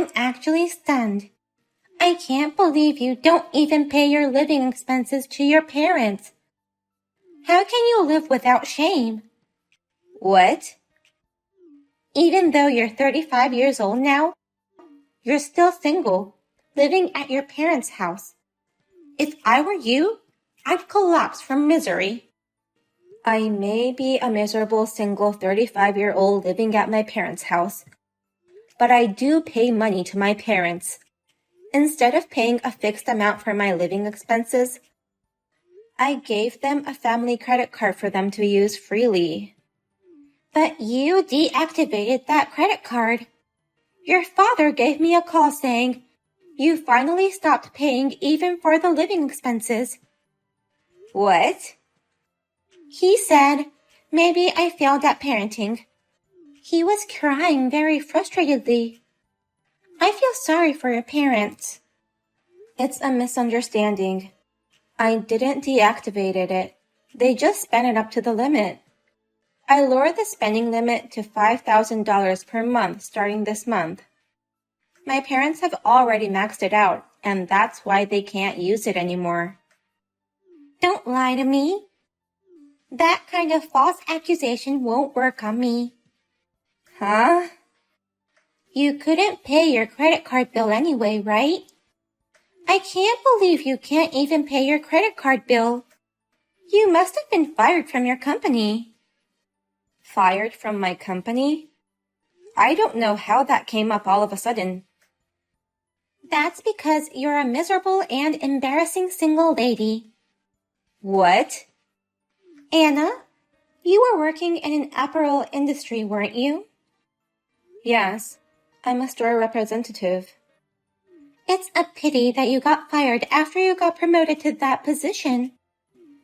I'm actually stunned. I can't believe you don't even pay your living expenses to your parents. How can you live without shame? What? Even though you're 35 years old now, you're still single, living at your parents' house. If I were you, I'd collapse from misery. I may be a miserable single 35-year-old living at my parents' house, but I do pay money to my parents. Instead of paying a fixed amount for my living expenses, I gave them a family credit card for them to use freely. But you deactivated that credit card. Your father gave me a call saying, you finally stopped paying even for the living expenses. What? He said, maybe I failed at parenting. He was crying very frustratedly. I feel sorry for your parents. It's a misunderstanding. I didn't deactivate it. They just spent it up to the limit. I lowered the spending limit to $5,000 per month starting this month. My parents have already maxed it out, and that's why they can't use it anymore. Don't lie to me. That kind of false accusation won't work on me. Huh? You couldn't pay your credit card bill anyway, right? I can't believe you can't even pay your credit card bill. You must have been fired from your company. Fired from my company? I don't know how that came up all of a sudden. That's because you're a miserable and embarrassing single lady. What? Anna, you were working in an apparel industry, weren't you? Yes, I'm a store representative. It's a pity that you got fired after you got promoted to that position.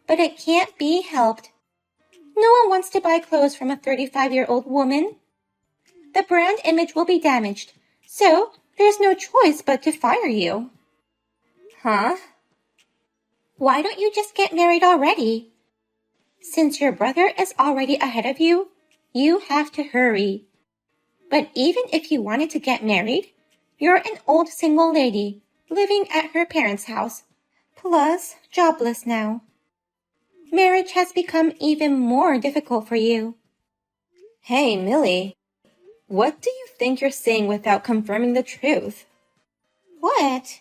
But it can't be helped. No one wants to buy clothes from a 35-year-old woman. The brand image will be damaged, so there's no choice but to fire you. Huh? Why don't you just get married already? Since your brother is already ahead of you, you have to hurry. But even if you wanted to get married, you're an old single lady living at her parents' house, plus jobless now. Marriage has become even more difficult for you. Hey, Millie, what do you think you're saying without confirming the truth? What?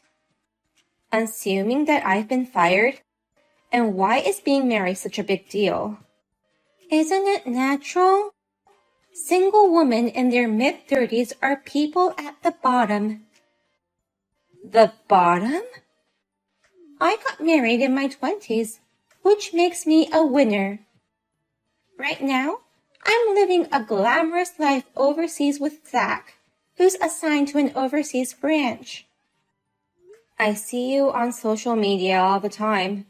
Assuming that I've been fired? And why is being married such a big deal? Isn't it natural? Single women in their mid-30s are people at the bottom. The bottom? I got married in my 20s, which makes me a winner. Right now, I'm living a glamorous life overseas with Zach, who's assigned to an overseas branch. I see you on social media all the time.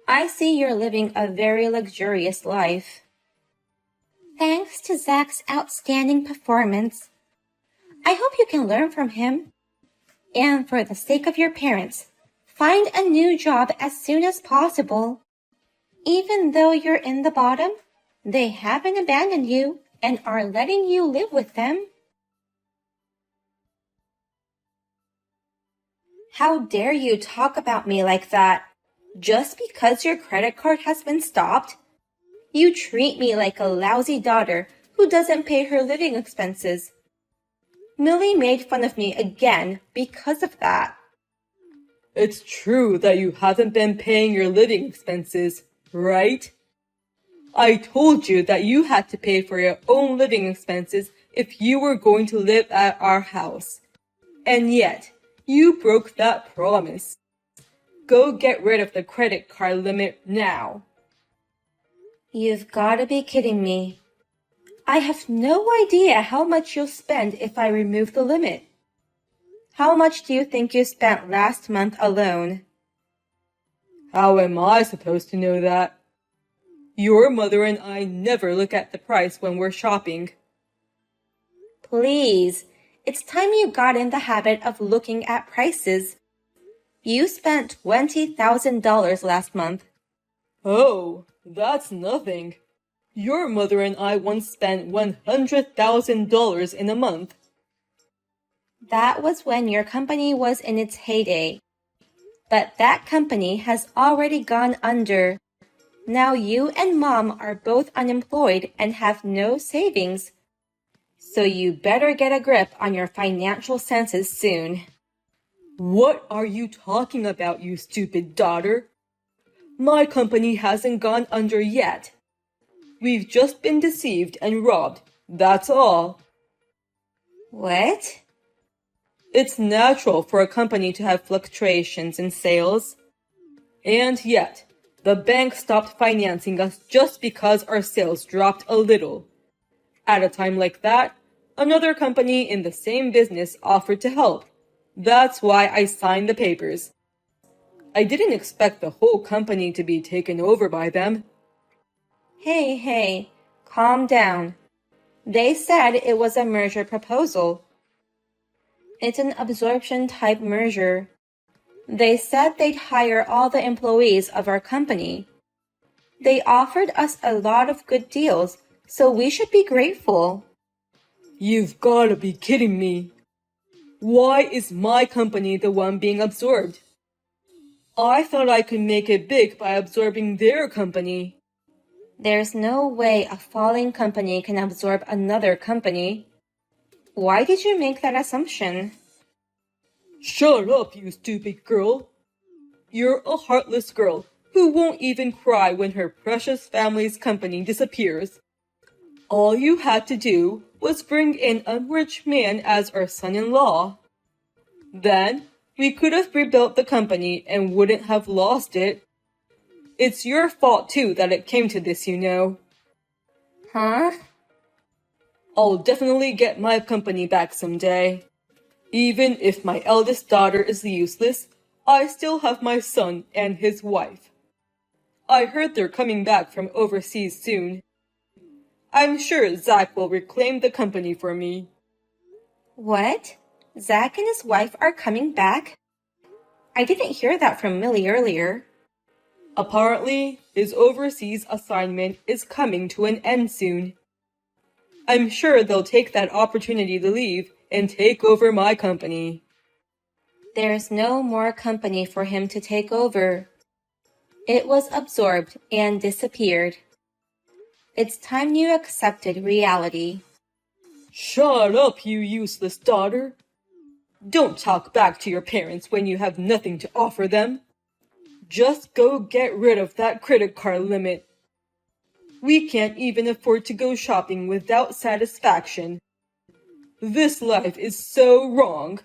I see you're living a very luxurious life. Thanks to Zach's outstanding performance. I hope you can learn from him. And for the sake of your parents, find a new job as soon as possible. Even though you're in the bottom, they haven't abandoned you and are letting you live with them. How dare you talk about me like that? Just because your credit card has been stopped? You treat me like a lousy daughter who doesn't pay her living expenses. Millie made fun of me again because of that. It's true that you haven't been paying your living expenses, right? I told you that you had to pay for your own living expenses if you were going to live at our house. And yet, you broke that promise. Go get rid of the credit card limit now. You've got to be kidding me. I have no idea how much you'll spend if I remove the limit. How much do you think you spent last month alone? How am I supposed to know that? Your mother and I never look at the price when we're shopping. Please, it's time you got in the habit of looking at prices. You spent $20,000 last month. Oh, that's nothing. Your mother and I once spent $100,000 in a month. That was when your company was in its heyday. But that company has already gone under. Now you and Mom are both unemployed and have no savings. So you better get a grip on your financial senses soon. What are you talking about, you stupid daughter? My company hasn't gone under yet. We've just been deceived and robbed, that's all. What? It's natural for a company to have fluctuations in sales. And yet, the bank stopped financing us just because our sales dropped a little. At a time like that, another company in the same business offered to help. That's why I signed the papers. I didn't expect the whole company to be taken over by them. Hey, calm down. They said it was a merger proposal. It's an absorption type merger. They said they'd hire all the employees of our company. They offered us a lot of good deals, so we should be grateful. You've gotta be kidding me. Why is my company the one being absorbed? I thought I could make it big by absorbing their company. There's no way a falling company can absorb another company. Why did you make that assumption? Shut up, you stupid girl. You're a heartless girl who won't even cry when her precious family's company disappears. All you had to do was bring in a rich man as our son-in-law. Then we could have rebuilt the company and wouldn't have lost it. It's your fault too that it came to this, you know. Huh? I'll definitely get my company back someday. Even if my eldest daughter is useless, I still have my son and his wife. I heard they're coming back from overseas soon. I'm sure Zach will reclaim the company for me. What? Zach and his wife are coming back? I didn't hear that from Millie earlier. Apparently, his overseas assignment is coming to an end soon. I'm sure they'll take that opportunity to leave and take over my company. There's no more company for him to take over. It was absorbed and disappeared. It's time you accepted reality. Shut up, you useless daughter. Don't talk back to your parents when you have nothing to offer them. Just go get rid of that credit card limit. We can't even afford to go shopping without satisfaction. This life is so wrong.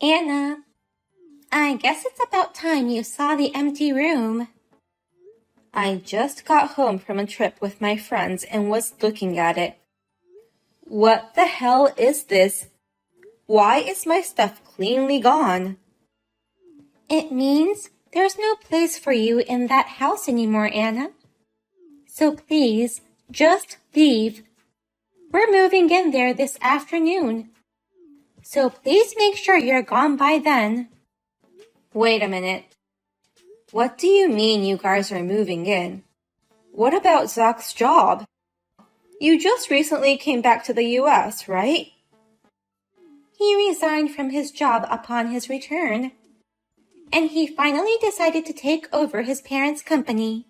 Anna, I guess it's about time you saw the empty room. I just got home from a trip with my friends and was looking at it. What the hell is this? Why is my stuff cleanly gone? It means there's no place for you in that house anymore, Anna. So please, just leave. We're moving in there this afternoon. So please make sure you're gone by then. Wait a minute. What do you mean you guys are moving in? What about Zach's job? You just recently came back to the US, right? He resigned from his job upon his return. And he finally decided to take over his parents' company.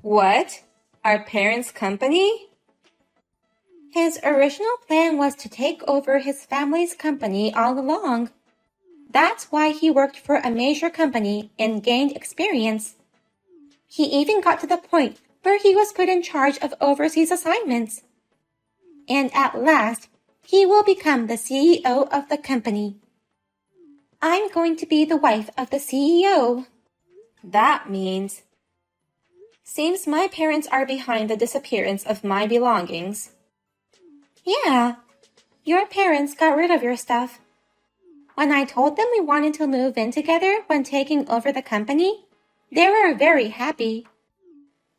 What? Our parents' company? His original plan was to take over his family's company all along. That's why he worked for a major company and gained experience. He even got to the point where he was put in charge of overseas assignments. And at last, he will become the CEO of the company. I'm going to be the wife of the CEO. That means... Seems my parents are behind the disappearance of my belongings. Yeah, your parents got rid of your stuff. When I told them we wanted to move in together when taking over the company, they were very happy.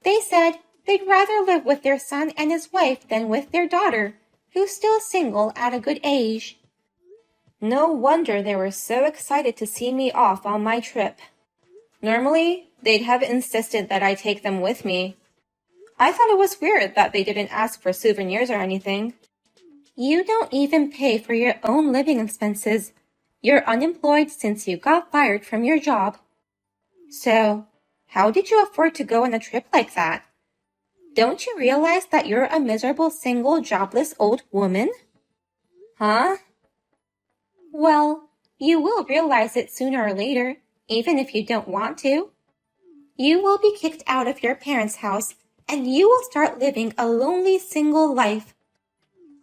They said they'd rather live with their son and his wife than with their daughter, who's still single at a good age. No wonder they were so excited to see me off on my trip. Normally, they'd have insisted that I take them with me. I thought it was weird that they didn't ask for souvenirs or anything. You don't even pay for your own living expenses. You're unemployed since you got fired from your job. So, how did you afford to go on a trip like that? Don't you realize that you're a miserable, single, jobless old woman? Huh? Well, you will realize it sooner or later, even if you don't want to. You will be kicked out of your parents' house, and you will start living a lonely, single life.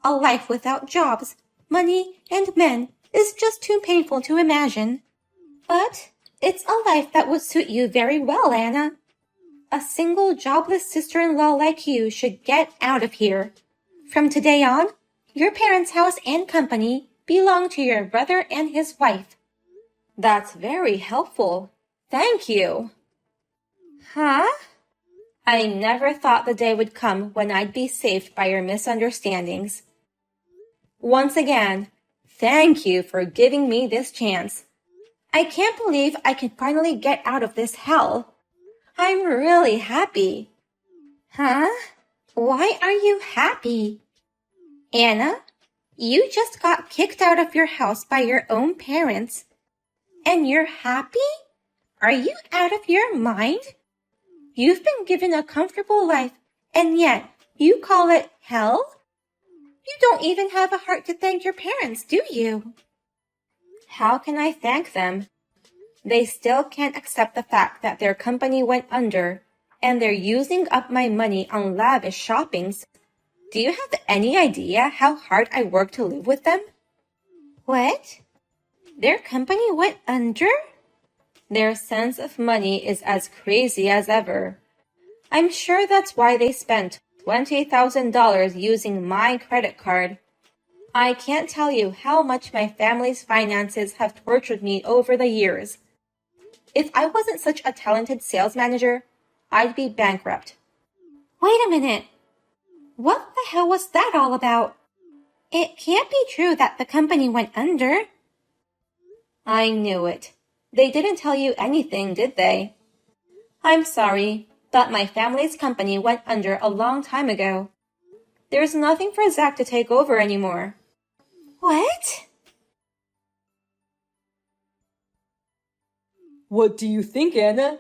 A life without jobs, money, and men is just too painful to imagine. But it's a life that would suit you very well, Anna. A single, jobless sister-in-law like you should get out of here. From today on, your parents' house and company belong to your brother and his wife. That's very helpful. Thank you. Huh? I never thought the day would come when I'd be saved by your misunderstandings. Once again, thank you for giving me this chance. I can't believe I can finally get out of this hell. I'm really happy. Huh? Why are you happy? Anna, you just got kicked out of your house by your own parents. And you're happy? Are you out of your mind? You've been given a comfortable life, and yet you call it hell? You don't even have a heart to thank your parents, do you? How can I thank them? They still can't accept the fact that their company went under, and they're using up my money on lavish shoppings. Do you have any idea how hard I work to live with them? What? Their company went under? Their sense of money is as crazy as ever. I'm sure that's why they spent $20,000 using my credit card. I can't tell you how much my family's finances have tortured me over the years. If I wasn't such a talented sales manager, I'd be bankrupt. Wait a minute. What the hell was that all about? It can't be true that the company went under. I knew it. They didn't tell you anything, did they? I'm sorry, but my family's company went under a long time ago. There's nothing for Zach to take over anymore. What? What do you think, Anna?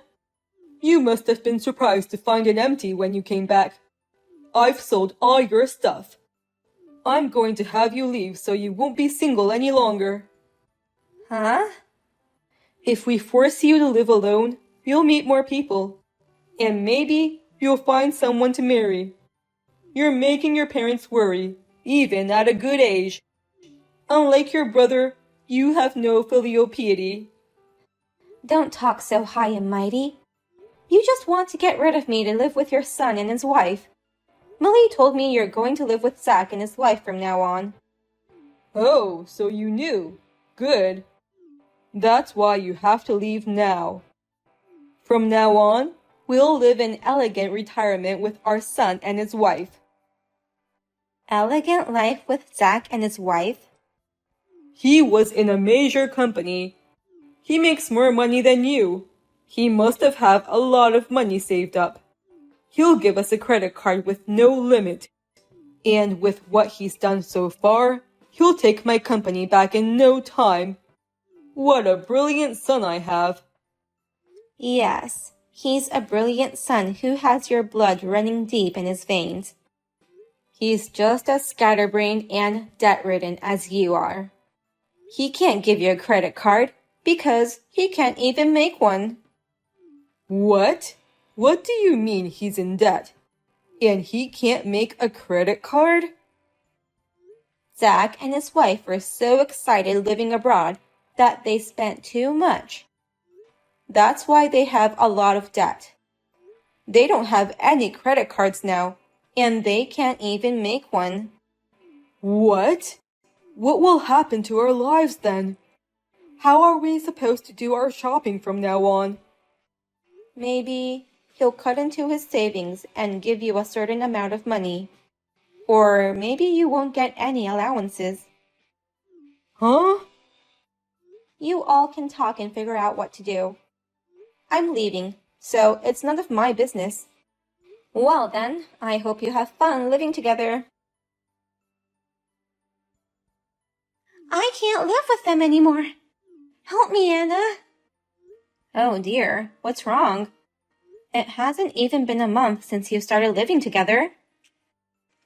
You must have been surprised to find it empty when you came back. I've sold all your stuff. I'm going to have you leave so you won't be single any longer. Huh? If we force you to live alone, you'll meet more people. And maybe you'll find someone to marry. You're making your parents worry, even at a good age. Unlike your brother, you have no filial piety. Don't talk so high and mighty. You just want to get rid of me to live with your son and his wife. Millie told me you're going to live with Zach and his wife from now on. Oh, so you knew. Good. That's why you have to leave now. From now on, we'll live in elegant retirement with our son and his wife. Elegant life with Zach and his wife? He was in a major company. He makes more money than you. He must have had a lot of money saved up. He'll give us a credit card with no limit. And with what he's done so far, he'll take my company back in no time. What a brilliant son I have. Yes, he's a brilliant son who has your blood running deep in his veins. He's just as scatterbrained and debt-ridden as you are. He can't give you a credit card because he can't even make one. What? What do you mean he's in debt? And he can't make a credit card? Zach and his wife were so excited living abroad that they spent too much. That's why they have a lot of debt. They don't have any credit cards now, and they can't even make one. What? What will happen to our lives then? How are we supposed to do our shopping from now on? Maybe he'll cut into his savings and give you a certain amount of money. Or maybe you won't get any allowances. Huh? You all can talk and figure out what to do. I'm leaving, so it's none of my business. Well then, I hope you have fun living together. I can't live with them anymore. Help me, Anna. Oh dear, what's wrong? It hasn't even been a month since you started living together.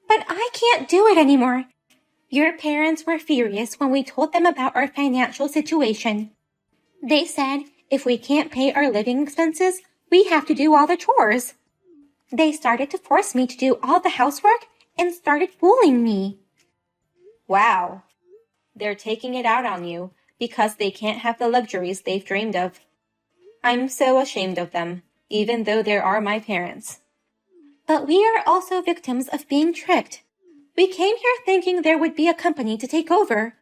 But I can't do it anymore. Your parents were furious when we told them about our financial situation. They said if we can't pay our living expenses, we have to do all the chores. They started to force me to do all the housework and started fooling me. Wow. They're taking it out on you because they can't have the luxuries they've dreamed of. I'm so ashamed of them, even though they are my parents. But we are also victims of being tricked. We came here thinking there would be a company to take over.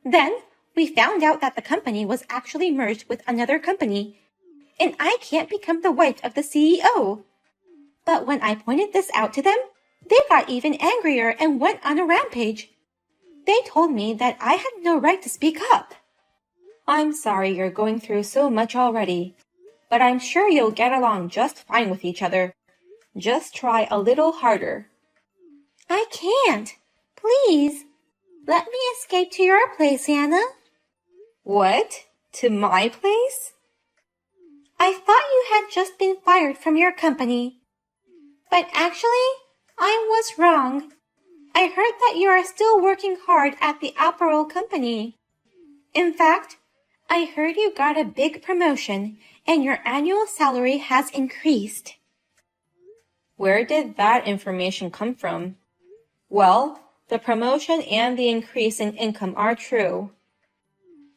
Then we found out that the company was actually merged with another company, and I can't become the wife of the CEO. But when I pointed this out to them, they got even angrier and went on a rampage. They told me that I had no right to speak up. I'm sorry you're going through so much already, but I'm sure you'll get along just fine with each other. Just try a little harder. I can't. Please. Let me escape to your place, Anna. What? To my place? I thought you had just been fired from your company. But actually, I was wrong. I heard that you are still working hard at the apparel company. In fact, I heard you got a big promotion and your annual salary has increased. Where did that information come from? Well, the promotion and the increase in income are true.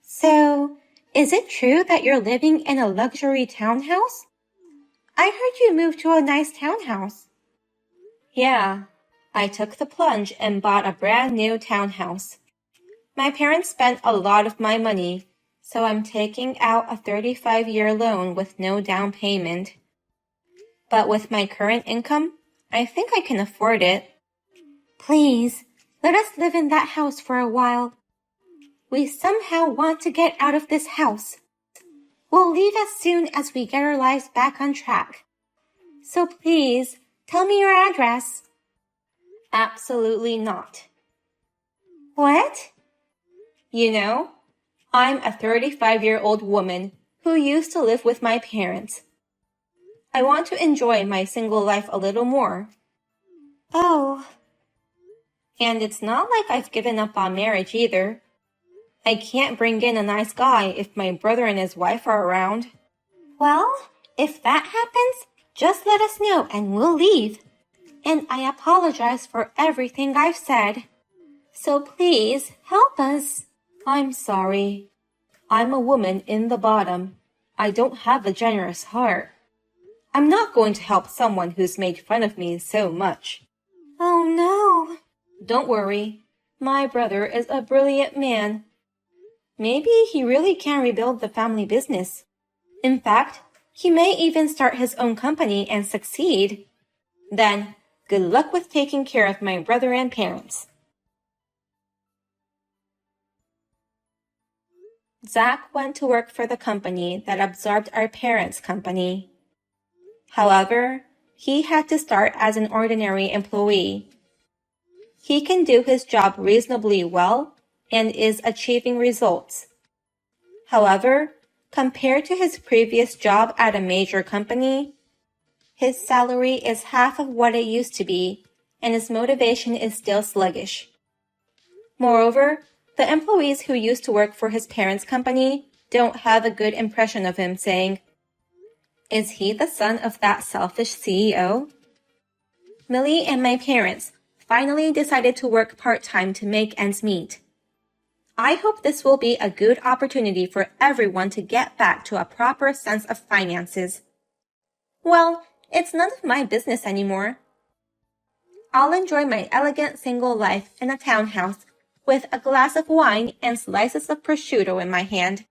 So, is it true that you're living in a luxury townhouse? I heard you moved to a nice townhouse. Yeah, I took the plunge and bought a brand new townhouse. My parents spent a lot of my money, so I'm taking out a 35-year loan with no down payment. But with my current income, I think I can afford it. Please, let us live in that house for a while. We somehow want to get out of this house. We'll leave as soon as we get our lives back on track. So please, tell me your address. Absolutely not. What? You know, I'm a 35-year-old woman who used to live with my parents. I want to enjoy my single life a little more. Oh. And it's not like I've given up on marriage either. I can't bring in a nice guy if my brother and his wife are around. Well, if that happens, just let us know and we'll leave. And I apologize for everything I've said. So please, help us. I'm sorry. I'm a woman in the bottom. I don't have a generous heart. I'm not going to help someone who's made fun of me so much. Oh no. Don't worry. My brother is a brilliant man. Maybe he really can rebuild the family business. In fact, he may even start his own company and succeed. Then, good luck with taking care of my brother and parents. Zach went to work for the company that absorbed our parents' company. However, he had to start as an ordinary employee. He can do his job reasonably well and is achieving results. However, compared to his previous job at a major company, his salary is half of what it used to be, and his motivation is still sluggish. Moreover, the employees who used to work for his parents' company don't have a good impression of him, saying, "Is he the son of that selfish CEO?" Millie and my parents finally decided to work part-time to make ends meet. I hope this will be a good opportunity for everyone to get back to a proper sense of finances. Well, it's none of my business anymore. I'll enjoy my elegant single life in a townhouse with a glass of wine and slices of prosciutto in my hand.